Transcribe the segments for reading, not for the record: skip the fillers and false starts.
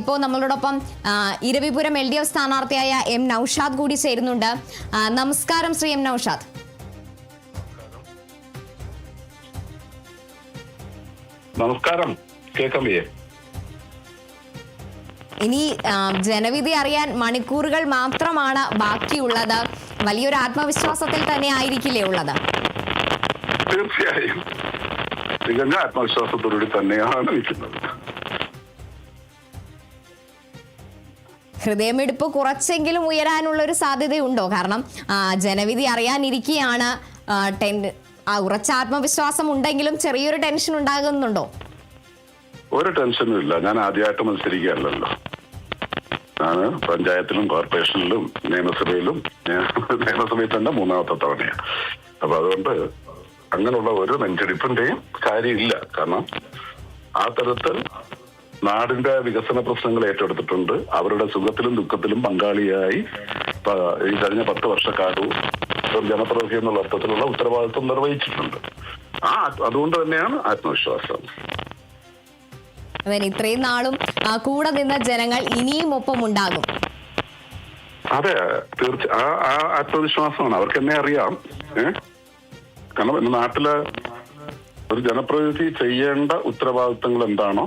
ഇപ്പോൾ നമ്മളോടൊപ്പം Eravipuram LDF സ്ഥാനാർത്ഥിയായ M Naushad കൂടി ചേരുന്നുണ്ട്. നമസ്കാരം ശ്രീ M നൌഷാദ്. നമസ്കാരം. കേൾക്കാമേ? ഇനി ജനവിധി അറിയാൻ മണിക്കൂറുകൾ മാത്രമാണ് ബാക്കിയുള്ളത്. വലിയൊരു ആത്മവിശ്വാസത്തിൽ തന്നെ ആയിരിക്കില്ലേ ഉള്ളത്? തീർച്ചയായും തികഞ്ഞ ആത്മവിശ്വാസത്തോടുകൂടി തന്നെയാണ് നിൽക്കുന്നത്. ഹൃദയമിടിപ്പ് കുറച്ചെങ്കിലും ഉയരാനുള്ള ഒരു സാധ്യതയുണ്ടോ? കാരണം ജനവിധി അറിയാനിരിക്കുകയാണ്. ഉറച്ച ആത്മവിശ്വാസം ഉണ്ടെങ്കിലും ചെറിയൊരു ടെൻഷൻ ഉണ്ടാകുന്നുണ്ടോ? ഒരു ടെൻഷനും ഇല്ല. ഞാൻ ആദ്യമായിട്ട് മത്സരിക്കുകയല്ലല്ലോ. ഞാൻ പഞ്ചായത്തിലും കോർപ്പറേഷനിലും നിയമസഭയിൽ തന്നെ 3ാമത്തെ തവണയാണ്. അപ്പൊ അതുകൊണ്ട് അങ്ങനെയുള്ള ഒരു നെഞ്ചെടുപ്പിന്റെയും കാര്യമില്ല. കാരണം ആ തരത്തിൽ നാടിന്റെ വികസന പ്രശ്നങ്ങൾ ഏറ്റെടുത്തിട്ടുണ്ട്. അവരുടെ സുഖത്തിലും ദുഃഖത്തിലും പങ്കാളിയായി ഈ കഴിഞ്ഞ 10 വർഷക്കാലവും ജനപ്രതിനിധി എന്നുള്ള അർത്ഥത്തിലുള്ള ഉത്തരവാദിത്വം നിർവഹിച്ചിട്ടുണ്ട്. അതുകൊണ്ട് തന്നെയാണ് ആത്മവിശ്വാസം. ഇത്രയും നാളും കൂടെ നിന്ന ജനങ്ങൾ ഇനിയും ഒപ്പം ഉണ്ടാകും. അതെ, ആ ആത്മവിശ്വാസമാണ്. അവർക്ക് എന്നെ അറിയാം. കാരണം നാട്ടില് ഒരു ജനപ്രതിനിധി ചെയ്യേണ്ട ഉത്തരവാദിത്തങ്ങൾ എന്താണോ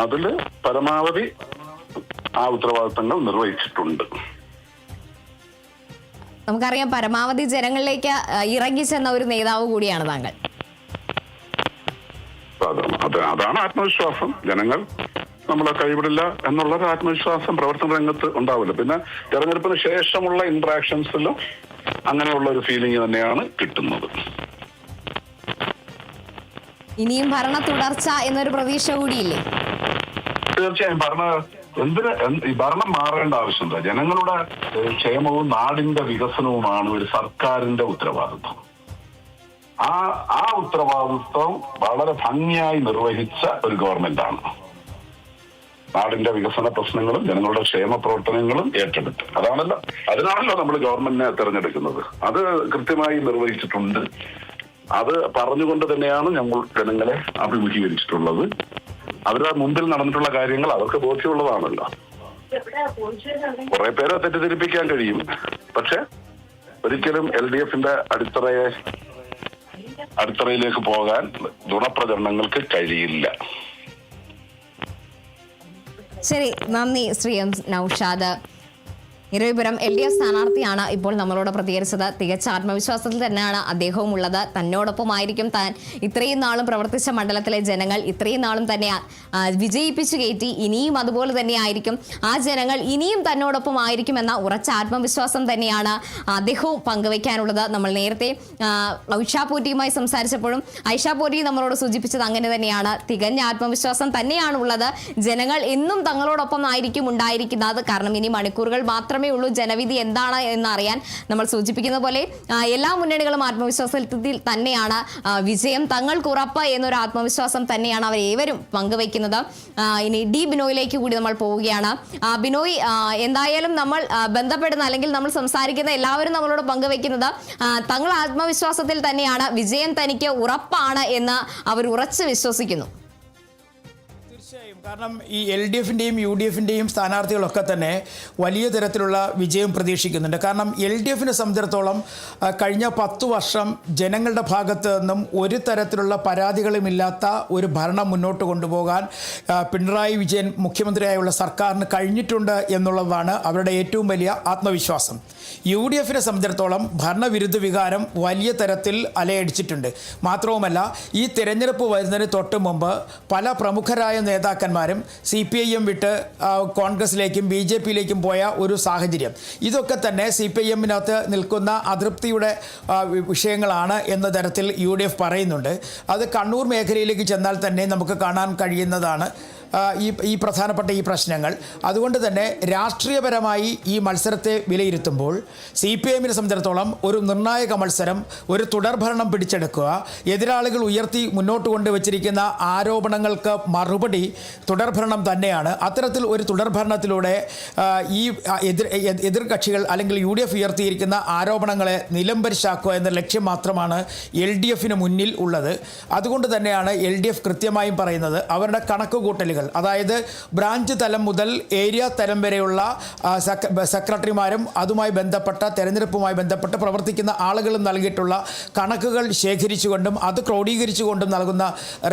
അതില് പരമാവധി ആ ഉത്തരവാദിത്തങ്ങൾ നിർവഹിച്ചിട്ടുണ്ട്. നമുക്കറിയാം, പരമാവധി ജനങ്ങളിലേക്ക് ഇറങ്ങി ചെന്ന ഒരു നേതാവ് കൂടിയാണ് താങ്കൾ. അതാണ് ആത്മവിശ്വാസം. ജനങ്ങൾ നമ്മളെ കൈവിടില്ല എന്നുള്ളൊരു ആത്മവിശ്വാസം പ്രവർത്തന രംഗത്ത് ഉണ്ടാവില്ല. പിന്നെ തെരഞ്ഞെടുപ്പിന് ശേഷമുള്ള ഇന്ററാക്ഷൻസിലും അങ്ങനെയുള്ള ഒരു ഫീലിംഗ് തന്നെയാണ് കിട്ടുന്നത്. ഇനിയും ഭരണ തുടർച്ച എന്നൊരു പ്രതീക്ഷ കൂടിയില്ലേ? തീർച്ചയായും. ഭരണം മാറേണ്ട ആവശ്യമില്ല. ജനങ്ങളുടെ ക്ഷേമവും നാടിന്റെ വികസനവുമാണ് ഒരു സർക്കാരിന്റെ ഉത്തരവാദിത്വം. ആ ഉത്തരവാദിത്വം വളരെ ഭംഗിയായി നിർവഹിച്ച ഒരു ഗവൺമെന്റാണ്. നാടിന്റെ വികസന പ്രശ്നങ്ങളും ജനങ്ങളുടെ ക്ഷേമ പ്രവർത്തനങ്ങളും ഏറ്റെടുത്ത് അതിനാണല്ലോ നമ്മൾ ഗവൺമെന്റിനെ തെരഞ്ഞെടുക്കുന്നത്. അത് കൃത്യമായി നിർവഹിച്ചിട്ടുണ്ട്. അത് പറഞ്ഞുകൊണ്ട് തന്നെയാണ് ഞങ്ങൾ ജനങ്ങളെ അഭിമുഖീകരിച്ചിട്ടുള്ളത്. അവരുടെ മുമ്പിൽ നടന്നിട്ടുള്ള കാര്യങ്ങൾ അവർക്ക് ബോധ്യമുള്ളതാണല്ലോ. കുറെ പേരെ തെറ്റിദ്ധരിപ്പിക്കാൻ കഴിയും. പക്ഷെ ഒരിക്കലും LDFന്റെ അടിത്തറയിലേക്ക് പോകാൻ നുണപ്രചരണങ്ങൾക്ക് കഴിയില്ല. ശരി, നന്ദി ശ്രീ M നൌഷാദ്. ഇരവിപുരം LDF സ്ഥാനാർത്ഥിയാണ് ഇപ്പോൾ നമ്മളോട് പ്രതികരിച്ചത്. തികച്ച ആത്മവിശ്വാസത്തിൽ തന്നെയാണ് അദ്ദേഹവും ഉള്ളത്. തന്നോടൊപ്പമായിരിക്കും താൻ ഇത്രയും നാളും പ്രവർത്തിച്ച മണ്ഡലത്തിലെ ജനങ്ങൾ ഇത്രയും നാളും തന്നെ വിജയിപ്പിച്ചു കയറ്റി. ഇനിയും അതുപോലെ തന്നെ ആയിരിക്കും. ആ ജനങ്ങൾ ഇനിയും തന്നോടൊപ്പം ആയിരിക്കുമെന്ന ഉറച്ച ആത്മവിശ്വാസം തന്നെയാണ് അദ്ദേഹവും പങ്കുവയ്ക്കാനുള്ളത്. നമ്മൾ നേരത്തെ ഐഷ പോറ്റിയുമായി സംസാരിച്ചപ്പോഴും ഐഷ പോറ്റി നമ്മളോട് സൂചിപ്പിച്ചത് അങ്ങനെ തന്നെയാണ്. തികഞ്ഞ ആത്മവിശ്വാസം തന്നെയാണ് ഉള്ളത്. ജനങ്ങൾ എന്നും തങ്ങളോടൊപ്പം ആയിരിക്കും ഉണ്ടായിരിക്കുന്നത്. കാരണം ഇനി മണിക്കൂറുകൾ മാത്രമേ ഉള്ളൂ ജനവിധി എന്താണ് എന്നറിയാൻ. നമ്മൾ സൂചിപ്പിക്കുന്ന പോലെ എല്ലാ മുന്നണികളും ആത്മവിശ്വാസത്തിൽ തന്നെയാണ്. വിജയം തങ്ങൾക്ക് ഉറപ്പ് എന്നൊരു ആത്മവിശ്വാസം തന്നെയാണ് അവരേവരും പങ്കുവയ്ക്കുന്നത്. ഇനി ബിനോയിലേക്ക് കൂടി നമ്മൾ പോവുകയാണ്. ബിനോയ്, എന്തായാലും നമ്മൾ ബന്ധപ്പെടുന്ന അല്ലെങ്കിൽ നമ്മൾ സംസാരിക്കുന്ന എല്ലാവരും നമ്മളോട് പങ്കുവയ്ക്കുന്നത് തങ്ങൾ ആത്മവിശ്വാസത്തിൽ തന്നെയാണ്. വിജയം തനിക്ക് ഉറപ്പാണ് എന്ന് അവർ ഉറച്ചു വിശ്വസിക്കുന്നു. കാരണം ഈ LDFന്റെയും UDFന്റെയും സ്ഥാനാർത്ഥികളൊക്കെ തന്നെ വലിയ തരത്തിലുള്ള വിജയം പ്രതീക്ഷിക്കുന്നുണ്ട്. കാരണം LDFനെ സംബന്ധിച്ചിടത്തോളം കഴിഞ്ഞ 10 വർഷം ജനങ്ങളുടെ ഭാഗത്ത് നിന്നും ഒരു തരത്തിലുള്ള പരാതികളുമില്ലാത്ത ഒരു ഭരണം മുന്നോട്ട് കൊണ്ടുപോകാൻ പിണറായി വിജയൻ മുഖ്യമന്ത്രിയായുള്ള സർക്കാരിന് കഴിഞ്ഞിട്ടുണ്ട് എന്നുള്ളതാണ് അവരുടെ ഏറ്റവും വലിയ ആത്മവിശ്വാസം. UDFനെ സംബന്ധിച്ചിടത്തോളം ഭരണവിരുദ്ധ വികാരം വലിയ തരത്തിൽ അലയടിച്ചിട്ടുണ്ട്. മാത്രവുമല്ല, ഈ തിരഞ്ഞെടുപ്പ് വരുന്നതിന് തൊട്ട് മുമ്പ് പല പ്രമുഖരായ നേതാക്കന്മാരും CPIM വിട്ട് കോൺഗ്രസിലേക്കും BJPയിലേക്കും പോയ ഒരു സാഹചര്യം. ഇതൊക്കെ തന്നെ CPIMനകത്ത് നിൽക്കുന്ന അതൃപ്തിയുടെ വിഷയങ്ങളാണ് എന്ന തരത്തിൽ UDF പറയുന്നുണ്ട്. അത് കണ്ണൂർ മേഖലയിലേക്ക് ചെന്നാൽ തന്നെ നമുക്ക് കാണാൻ കഴിയുന്നതാണ് ഈ പ്രധാനപ്പെട്ട ഈ പ്രശ്നങ്ങൾ. അതുകൊണ്ട് തന്നെ രാഷ്ട്രീയപരമായി ഈ മത്സരത്തെ വിലയിരുത്തുമ്പോൾ CPIMനെ സംബന്ധിച്ചിടത്തോളം ഒരു നിർണായക മത്സരം, ഒരു തുടർഭരണം പിടിച്ചെടുക്കുക, എതിരാളികൾ ഉയർത്തി മുന്നോട്ട് കൊണ്ടുവച്ചിരിക്കുന്ന ആരോപണങ്ങൾക്ക് മറുപടി തുടർഭരണം തന്നെയാണ്. അത്തരത്തിൽ ഒരു തുടർഭരണത്തിലൂടെ ഈ എതിർകക്ഷികൾ അല്ലെങ്കിൽ UDF ഉയർത്തിയിരിക്കുന്ന ആരോപണങ്ങളെ നിലംപരിശാക്കുക എന്ന ലക്ഷ്യം മാത്രമാണ് LDFന് മുന്നിൽ ഉള്ളത്. അതുകൊണ്ട് തന്നെയാണ് LDF കൃത്യമായും പറയുന്നത് അവരുടെ കണക്കുകൂട്ടലുകൾ സെക്രട്ടറികൾ, അതായത് ബ്രാഞ്ച് തലം മുതൽ ഏരിയ തലം വരെയുള്ള സെക്രട്ടറിമാരും അതുമായി ബന്ധപ്പെട്ട തെരഞ്ഞെടുപ്പുമായി ബന്ധപ്പെട്ട് പ്രവർത്തിക്കുന്ന ആളുകളും നൽകിയിട്ടുള്ള കണക്കുകൾ ശേഖരിച്ചുകൊണ്ടും അത് ക്രോഡീകരിച്ചുകൊണ്ടും നൽകുന്ന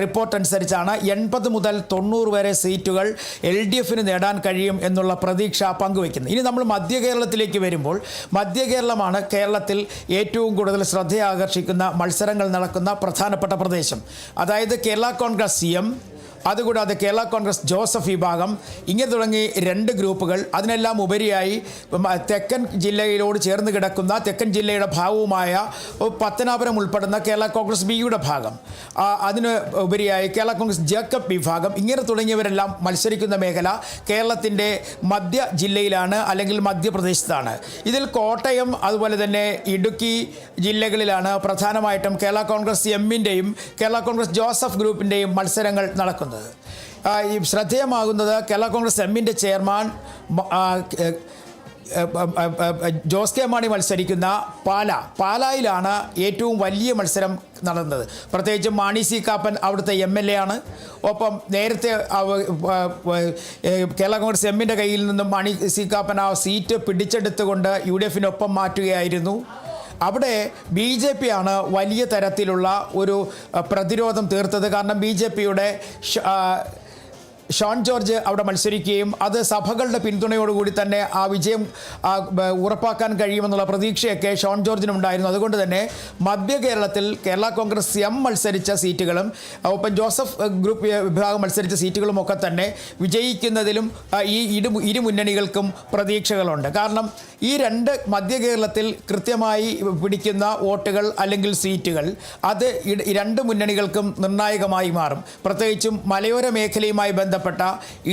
റിപ്പോർട്ട് അനുസരിച്ചാണ് 80 മുതൽ 90 വരെ സീറ്റുകൾ LDFന് നേടാൻ കഴിയും എന്നുള്ള പ്രതീക്ഷ പങ്കുവയ്ക്കുന്നത്. ഇനി നമ്മൾ മധ്യ കേരളത്തിലേക്ക് വരുമ്പോൾ മധ്യ കേരളമാണ് കേരളത്തിൽ ഏറ്റവും കൂടുതൽ ശ്രദ്ധയാകർഷിക്കുന്ന മത്സരങ്ങൾ നടക്കുന്ന പ്രധാനപ്പെട്ട പ്രദേശം. അതായത് കേരള കോൺഗ്രസ് CM, അതുകൂടാതെ കേരള കോൺഗ്രസ് ജോസഫ് വിഭാഗം, ഇങ്ങനെ തുടങ്ങി 2 ഗ്രൂപ്പുകൾ. അതിനെല്ലാം ഉപരിയായി തെക്കൻ ജില്ലയിലോട് ചേർന്ന് കിടക്കുന്ന തെക്കൻ ജില്ലയുടെ ഭാഗവുമായ പത്തനാപുരം ഉൾപ്പെടുന്ന കേരള കോൺഗ്രസ് ബിയുടെ ഭാഗം, അതിന് ഉപരിയായി കേരള കോൺഗ്രസ് ജേക്കബ് വിഭാഗം, ഇങ്ങനെ തുടങ്ങിയവരെല്ലാം മത്സരിക്കുന്ന മേഖല കേരളത്തിൻ്റെ മധ്യ ജില്ലയിലാണ്, അല്ലെങ്കിൽ മധ്യപ്രദേശത്താണ്. ഇതിൽ കോട്ടയം അതുപോലെ തന്നെ ഇടുക്കി ജില്ലകളിലാണ് പ്രധാനമായിട്ടും കേരള കോൺഗ്രസ് എമ്മിൻ്റെയും കേരള കോൺഗ്രസ് ജോസഫ് ഗ്രൂപ്പിൻ്റെയും മത്സരങ്ങൾ നടക്കുന്നത്. ഈ ശ്രദ്ധേയമാകുന്നത് കേരള കോൺഗ്രസ് എമ്മിൻ്റെ ചെയർമാൻ ജോസ് കെ മാണി മത്സരിക്കുന്ന പാലായിലാണ് ഏറ്റവും വലിയ മത്സരം നടന്നത്. പ്രത്യേകിച്ചും മാണി സി കാപ്പൻ അവിടുത്തെ MLA ആണ്. ഒപ്പം നേരത്തെ കേരള കോൺഗ്രസ് എമ്മിൻ്റെ കയ്യിൽ നിന്നും മാണി സി കാപ്പൻ ആ സീറ്റ് പിടിച്ചെടുത്തുകൊണ്ട് UDFനൊപ്പം മാറ്റുകയായിരുന്നു. അവിടെ BJP ആണ് വലിയ തരത്തിലുള്ള ഒരു പ്രതിരോധം തീർത്തത്. കാരണം BJPയുടെ ഷോൺ ജോർജ് അവിടെ മത്സരിക്കുകയും അത് സഭകളുടെ പിന്തുണയോടുകൂടി തന്നെ ആ വിജയം ഉറപ്പാക്കാൻ കഴിയുമെന്നുള്ള പ്രതീക്ഷയൊക്കെ ഷോൺ ജോർജിനുണ്ടായിരുന്നു. അതുകൊണ്ട് തന്നെ മധ്യ കേരളത്തിൽ കേരള കോൺഗ്രസ് എം മത്സരിച്ച സീറ്റുകളും ഒപ്പം ജോസഫ് ഗ്രൂപ്പ് വിഭാഗം മത്സരിച്ച സീറ്റുകളുമൊക്കെ തന്നെ വിജയിക്കുന്നതിലും ഈ ഇരു മുന്നണികൾക്കും പ്രതീക്ഷകളുണ്ട്. കാരണം ഈ മധ്യ കേരളത്തിൽ കൃത്യമായി പിടിക്കുന്ന വോട്ടുകൾ അല്ലെങ്കിൽ സീറ്റുകൾ അത് 2 മുന്നണികൾക്കും നിർണായകമായി മാറും. പ്രത്യേകിച്ചും മലയോര മേഖലയുമായി ബന്ധപ്പെട്ട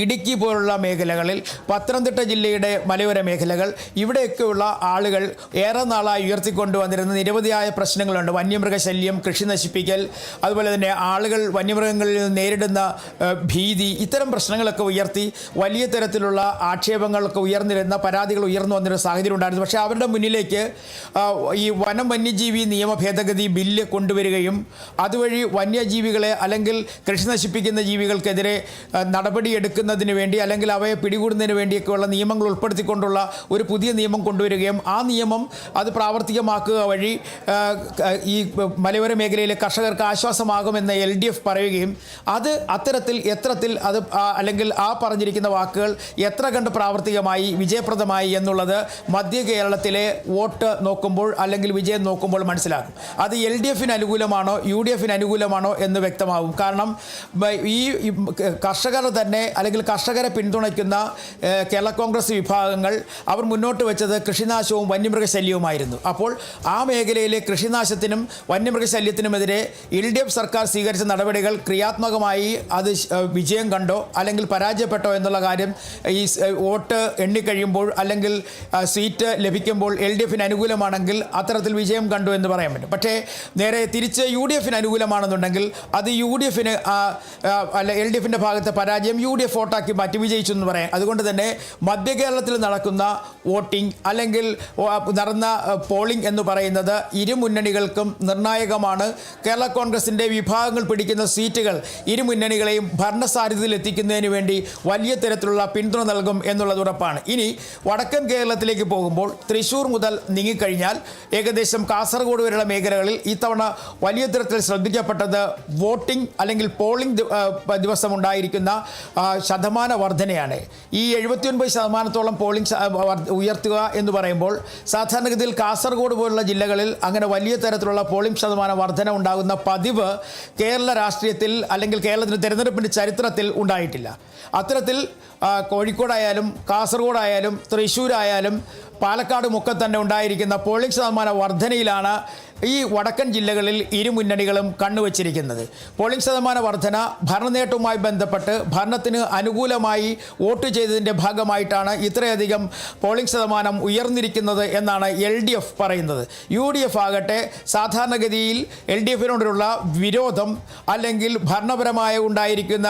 ഇടുക്കി പോലുള്ള മേഖലകളിൽ, പത്തനംതിട്ട ജില്ലയുടെ മലയോര മേഖലകൾ, ഇവിടെയൊക്കെയുള്ള ആളുകൾ ഏറെ നാളായി ഉയർത്തിക്കൊണ്ടുവന്നിരുന്ന നിരവധിയായ പ്രശ്നങ്ങളുണ്ട്. വന്യമൃഗശല്യം, കൃഷി നശിപ്പിക്കൽ, അതുപോലെ തന്നെ ആളുകൾ വന്യമൃഗങ്ങളിൽ നിന്ന് നേരിടുന്ന ഭീതി, ഇത്തരം പ്രശ്നങ്ങളൊക്കെ ഉയർത്തി വലിയ തരത്തിലുള്ള ആക്ഷേപങ്ങളൊക്കെ ഉയർന്നിരുന്ന, പരാതികൾ ഉയർന്നു വന്നൊരു സാഹചര്യം ഉണ്ടായിരുന്നു. പക്ഷേ അവരുടെ മുന്നിലേക്ക് ഈ വന്യജീവി നിയമ ഭേദഗതി ബില്ല് കൊണ്ടുവരികയും അതുവഴി വന്യജീവികളെ അല്ലെങ്കിൽ കൃഷി നശിപ്പിക്കുന്ന ജീവികൾക്കെതിരെ നടപടിയെടുക്കുന്നതിന് വേണ്ടി അല്ലെങ്കിൽ അവയെ പിടികൂടുന്നതിന് വേണ്ടിയൊക്കെയുള്ള നിയമങ്ങൾ ഉൾപ്പെടുത്തിക്കൊണ്ടുള്ള ഒരു പുതിയ നിയമം കൊണ്ടുവരികയും ആ നിയമം അത് പ്രാവർത്തികമാക്കുക വഴി ഈ മലയോര മേഖലയിലെ കർഷകർക്ക് ആശ്വാസമാകുമെന്ന് LDF പറയുകയും അത് എത്രത്തിൽ അത് അല്ലെങ്കിൽ ആ പറഞ്ഞിരിക്കുന്ന വാക്കുകൾ എത്ര കണ്ട് പ്രാവർത്തികമായി വിജയപ്രദമായി എന്നുള്ളത് മധ്യ കേരളത്തിലെ വോട്ട് നോക്കുമ്പോൾ അല്ലെങ്കിൽ വിജയം നോക്കുമ്പോൾ മനസ്സിലാക്കും. അത് LDFന് അനുകൂലമാണോ UDFന് അനുകൂലമാണോ എന്ന് വ്യക്തമാകും. കാരണം ഈ കർഷകർ തന്നെ അല്ലെങ്കിൽ കർഷകരെ പിന്തുണയ്ക്കുന്ന കേരള കോൺഗ്രസ് വിഭാഗങ്ങൾ അവർ മുന്നോട്ട് വെച്ചത് കൃഷിനാശവും വന്യമൃഗശല്യവുമായിരുന്നു. അപ്പോൾ ആ മേഖലയിലെ കൃഷിനാശത്തിനും വന്യമൃഗശല്യത്തിനുമെതിരെ LDF സർക്കാർ സ്വീകരിച്ച നടപടികൾ ക്രിയാത്മകമായി അത് വിജയം കണ്ടോ അല്ലെങ്കിൽ പരാജയപ്പെട്ടോ എന്നുള്ള കാര്യം ഈ വോട്ട് എണ്ണിക്കഴിയുമ്പോൾ അല്ലെങ്കിൽ സീറ്റ് ലഭിക്കുമ്പോൾ LDFന് അനുകൂലമാണെങ്കിൽ അത്തരത്തിൽ വിജയം കണ്ടു എന്ന് പറയാൻ പറ്റും. പക്ഷേ നേരെ തിരിച്ച് UDFന് അനുകൂലമാണെന്നുണ്ടെങ്കിൽ അത് UDFന് അല്ല LDFൻ്റെ ഭാഗത്തെ പരാജയം UDF വോട്ടാക്കി മാറ്റി വിജയിച്ചു എന്ന് പറയാം. അതുകൊണ്ട് തന്നെ മധ്യ കേരളത്തിൽ നടക്കുന്ന വോട്ടിംഗ് അല്ലെങ്കിൽ നടന്ന പോളിംഗ് എന്ന് പറയുന്നത് ഇരു മുന്നണികൾക്കും നിർണായകമാണ്. കേരള കോൺഗ്രസിൻ്റെ വിഭാഗങ്ങൾ പിടിക്കുന്ന സീറ്റുകൾ ഇരു മുന്നണികളെയും ഭരണസാരഥ്യത്തിൽ എത്തിക്കുന്നതിന് വേണ്ടി വലിയ തരത്തിലുള്ള പിന്തുണ നൽകും എന്നുള്ളത് ഉറപ്പാണ്. ഇനി വടക്കൻ കേരളത്തിലേക്ക് പോകുമ്പോൾ തൃശ്ശൂർ മുതൽ നീങ്ങിക്കഴിഞ്ഞാൽ ഏകദേശം കാസർഗോഡ് വരെയുള്ള മേഖലകളിൽ ഇത്തവണ വലിയ തരത്തിൽ ശ്രദ്ധിക്കപ്പെട്ടത് വോട്ടിംഗ് അല്ലെങ്കിൽ പോളിംഗ് ദിവസം ഉണ്ടായിരിക്കുന്ന ശതമാന വർധനയാണ്. ഈ 79% പോളിംഗ് ഉയർത്തുക എന്ന് പറയുമ്പോൾ സാധാരണഗതിയിൽ കാസർഗോഡ് പോലുള്ള ജില്ലകളിൽ അങ്ങനെ വലിയ തരത്തിലുള്ള പോളിംഗ് ശതമാന വർധന ഉണ്ടാകുന്ന പതിവ് കേരള രാഷ്ട്രീയത്തിൽ അല്ലെങ്കിൽ കേരളത്തിൻ്റെ തെരഞ്ഞെടുപ്പിൻ്റെ ചരിത്രത്തിൽ ഉണ്ടായിട്ടില്ല. അത്തരത്തിൽ കോഴിക്കോടായാലും കാസർഗോഡായാലും തൃശ്ശൂരായാലും പാലക്കാടുമൊക്കെ തന്നെ ഉണ്ടായിരിക്കുന്ന പോളിംഗ് ശതമാന വർധനയിലാണ് ഈ വടക്കൻ ജില്ലകളിൽ ഇരു മുന്നണികളും കണ്ണുവച്ചിരിക്കുന്നത്. പോളിംഗ് ശതമാന വർധന ഭരണനേട്ടവുമായി ബന്ധപ്പെട്ട് ഭരണത്തിന് അനുകൂലമായി വോട്ട് ചെയ്തതിൻ്റെ ഭാഗമായിട്ടാണ് ഇത്രയധികം പോളിംഗ് ശതമാനം ഉയർന്നിരിക്കുന്നത് എന്നാണ് LDF പറയുന്നത്. UDF ആകട്ടെ സാധാരണഗതിയിൽ LDFനോടുള്ള വിരോധം അല്ലെങ്കിൽ ഭരണപരമായ ഉണ്ടായിരിക്കുന്ന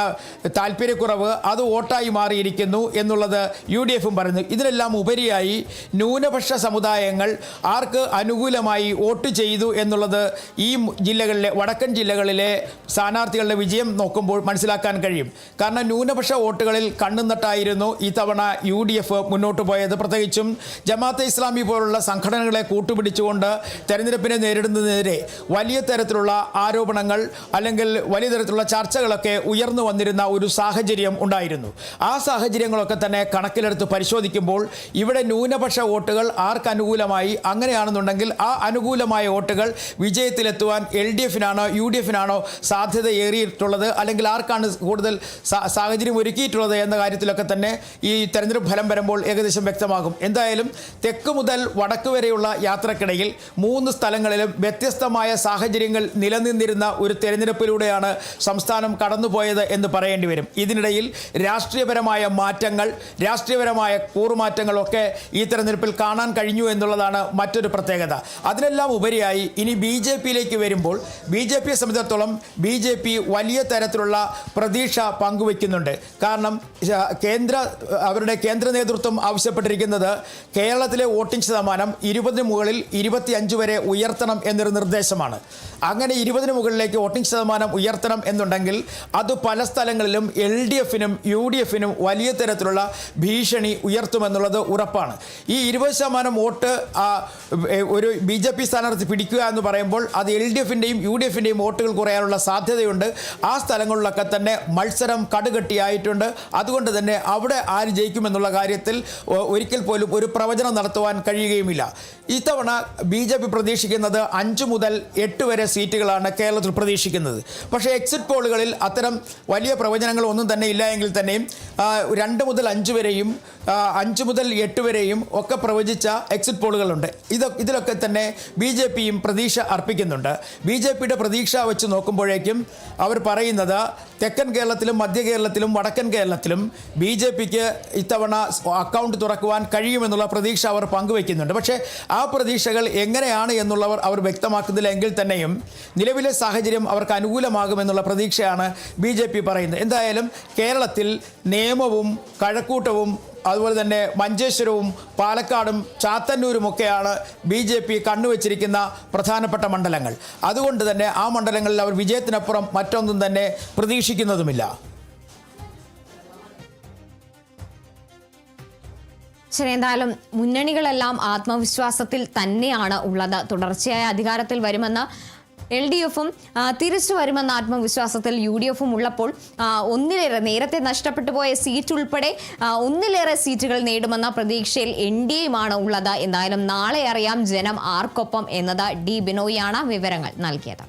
താല്പര്യക്കുറവ് അത് വോട്ടായി മാറിയിരിക്കുന്നു എന്നുള്ളത് UDFും പറയുന്നു. ഇതിനെല്ലാം ഉപരിയായി ന്യൂനപക്ഷ സമുദായങ്ങൾ ആർക്ക് അനുകൂലമായി വോട്ട് ചെയ്തു ചെയ്തു എന്നുള്ളത് ഈ ജില്ലകളിലെ വടക്കൻ ജില്ലകളിലെ സ്ഥാനാർത്ഥികളുടെ വിജയം നോക്കുമ്പോൾ മനസ്സിലാക്കാൻ കഴിയും. കാരണം ന്യൂനപക്ഷ വോട്ടുകളിൽ കണ്ണുനട്ടായിരുന്നു ഈ തവണ UDF മുന്നോട്ട് പോയത്. പ്രത്യേകിച്ചും ജമാഅത്തെ ഇസ്ലാമി പോലുള്ള സംഘടനകളെ കൂട്ടുപിടിച്ചുകൊണ്ട് തെരഞ്ഞെടുപ്പിനെ നേരിടുന്നതിനെതിരെ വലിയ തരത്തിലുള്ള ആരോപണങ്ങൾ അല്ലെങ്കിൽ വലിയ തരത്തിലുള്ള ചർച്ചകളൊക്കെ ഉയർന്നു വന്നിരുന്ന ഒരു സാഹചര്യം ഉണ്ടായിരുന്നു. ആ സാഹചര്യങ്ങളൊക്കെ തന്നെ കണക്കിലെടുത്ത് പരിശോധിക്കുമ്പോൾ ഇവിടെ ന്യൂനപക്ഷ വോട്ടുകൾ ആർക്ക് അനുകൂലമായി, അങ്ങനെയാണെന്നുണ്ടെങ്കിൽ ആ അനുകൂലമായ വോട്ടുകൾ വിജയത്തിലെത്തുവാൻ LDFനാണോ UDFനാണോ സാധ്യത ഏറിയിട്ടുള്ളത്, അല്ലെങ്കിൽ ആർക്കാണ് കൂടുതൽ സാഹചര്യം ഒരുക്കിയിട്ടുള്ളത് എന്ന കാര്യത്തിലൊക്കെ തന്നെ ഈ തെരഞ്ഞെടുപ്പ് ഫലം വരുമ്പോൾ ഏകദേശം വ്യക്തമാകും. എന്തായാലും തെക്ക് മുതൽ വടക്ക് വരെയുള്ള യാത്രക്കിടയിൽ 3 സ്ഥലങ്ങളിലും വ്യത്യസ്തമായ സാഹചര്യങ്ങൾ നിലനിന്നിരുന്ന ഒരു തെരഞ്ഞെടുപ്പിലൂടെയാണ് സംസ്ഥാനം കടന്നുപോയത് എന്ന് പറയേണ്ടി വരും. ഇതിനിടയിൽ രാഷ്ട്രീയപരമായ മാറ്റങ്ങൾ, രാഷ്ട്രീയപരമായ കൂറുമാറ്റങ്ങളൊക്കെ ഈ തെരഞ്ഞെടുപ്പിൽ കാണാൻ കഴിഞ്ഞു എന്നുള്ളതാണ് മറ്റൊരു പ്രത്യേകത. അതിനെല്ലാം ഉപരിയായി ഇനി BJPയിലേക്ക് വരുമ്പോൾ BJPയെ സംബന്ധിച്ചിടത്തോളം BJP വലിയ തരത്തിലുള്ള പ്രതീക്ഷ പങ്കുവയ്ക്കുന്നുണ്ട്. കാരണം അവരുടെ കേന്ദ്ര നേതൃത്വം ആവശ്യപ്പെട്ടിരിക്കുന്നത് കേരളത്തിലെ വോട്ടിംഗ് ശതമാനം 20 മുകളിൽ 25 വരെ ഉയർത്തണം എന്നൊരു നിർദ്ദേശമാണ്. അങ്ങനെ 20 മുകളിലേക്ക് വോട്ടിംഗ് ശതമാനം ഉയർത്തണം എന്നുണ്ടെങ്കിൽ അത് പല സ്ഥലങ്ങളിലും LDFനും UDFനും വലിയ തരത്തിലുള്ള ഭീഷണി ഉയർത്തുമെന്നുള്ളത് ഉറപ്പാണ്. ഈ 20% വോട്ട് ഒരു BJP സ്ഥാനാർത്ഥി പിടിക്കുക എന്ന് പറയുമ്പോൾ അത് LDFൻ്റെയും UDFൻ്റെയും വോട്ടുകൾ കുറയാനുള്ള സാധ്യതയുണ്ട്. ആ സ്ഥലങ്ങളിലൊക്കെ തന്നെ മത്സരം കടുകട്ടിയായിട്ടുണ്ട്. അതുകൊണ്ട് തന്നെ അവിടെ ആര് ജയിക്കുമെന്നുള്ള കാര്യത്തിൽ ഒരിക്കൽ പോലും ഒരു പ്രവചനം നടത്തുവാൻ കഴിയുകയുമില്ല. ഇത്തവണ BJP പ്രതീക്ഷിക്കുന്നത് 5 മുതൽ 8 വരെ സീറ്റുകളാണ് കേരളത്തിൽ പ്രതീക്ഷിക്കുന്നത്. പക്ഷേ എക്സിറ്റ് പോളുകളിൽ അത്തരം വലിയ പ്രവചനങ്ങൾ ഒന്നും തന്നെ ഇല്ല എങ്കിൽ തന്നെയും 2 മുതൽ 5 വരെയും 5 മുതൽ 8 വരെയും ഒക്കെ പ്രവചിച്ച എക്സിറ്റ് പോളുകളുണ്ട്. ഇതിലൊക്കെ തന്നെ BJPയും പ്രതീക്ഷ അർപ്പിക്കുന്നുണ്ട്. BJPയുടെ പ്രതീക്ഷ വെച്ച് നോക്കുമ്പോഴേക്കും അവർ പറയുന്നത് തെക്കൻ കേരളത്തിലും മധ്യ കേരളത്തിലും വടക്കൻ കേരളത്തിലും BJPക്ക് ഇത്തവണ അക്കൗണ്ട് തുറക്കുവാൻ കഴിയുമെന്നുള്ള പ്രതീക്ഷ അവർ പങ്കുവയ്ക്കുന്നുണ്ട്. പക്ഷേ ആ പ്രതീക്ഷകൾ എങ്ങനെയാണ് എന്നുള്ളവർ അവർ വ്യക്തമാക്കുന്നില്ല എങ്കിൽ തന്നെയും നിലവിലെ സാഹചര്യം അവർക്ക് അനുകൂലമാകുമെന്നുള്ള പ്രതീക്ഷയാണ് BJP പറയുന്നത്. എന്തായാലും കേരളത്തിൽ നേമവും കഴക്കൂട്ടവും അതുപോലെ തന്നെ മഞ്ചേശ്വരവും പാലക്കാടും ചാത്തന്നൂരുമൊക്കെയാണ് BJP കണ്ണുവച്ചിരിക്കുന്ന പ്രധാനപ്പെട്ട മണ്ഡലങ്ങൾ. അതുകൊണ്ട് തന്നെ ആ മണ്ഡലങ്ങളിൽ അവർ വിജയത്തിനപ്പുറം മറ്റൊന്നും തന്നെ പ്രതീക്ഷിക്കുന്നതുമില്ല. ശരി, എന്തായാലും മുന്നണികളെല്ലാം ആത്മവിശ്വാസത്തിൽ തന്നെയാണ് ഉള്ളത്. തുടർച്ചയായ അധികാരത്തിൽ വരുമെന്ന് LDFും തിരിച്ചു വരുമെന്ന ആത്മവിശ്വാസത്തിൽ UDFും ഉള്ളപ്പോൾ ഒന്നിലേറെ നേരത്തെ നഷ്ടപ്പെട്ടു പോയ സീറ്റ് ഉൾപ്പെടെ ഒന്നിലേറെ സീറ്റുകൾ നേടുമെന്ന പ്രതീക്ഷയിൽ NDAയുമാണ് ഉള്ളത്. എന്തായാലും നാളെ അറിയാം ജനം ആർക്കൊപ്പം എന്നത്. D ബിനോയിയാണ് വിവരങ്ങൾ നൽകിയത്.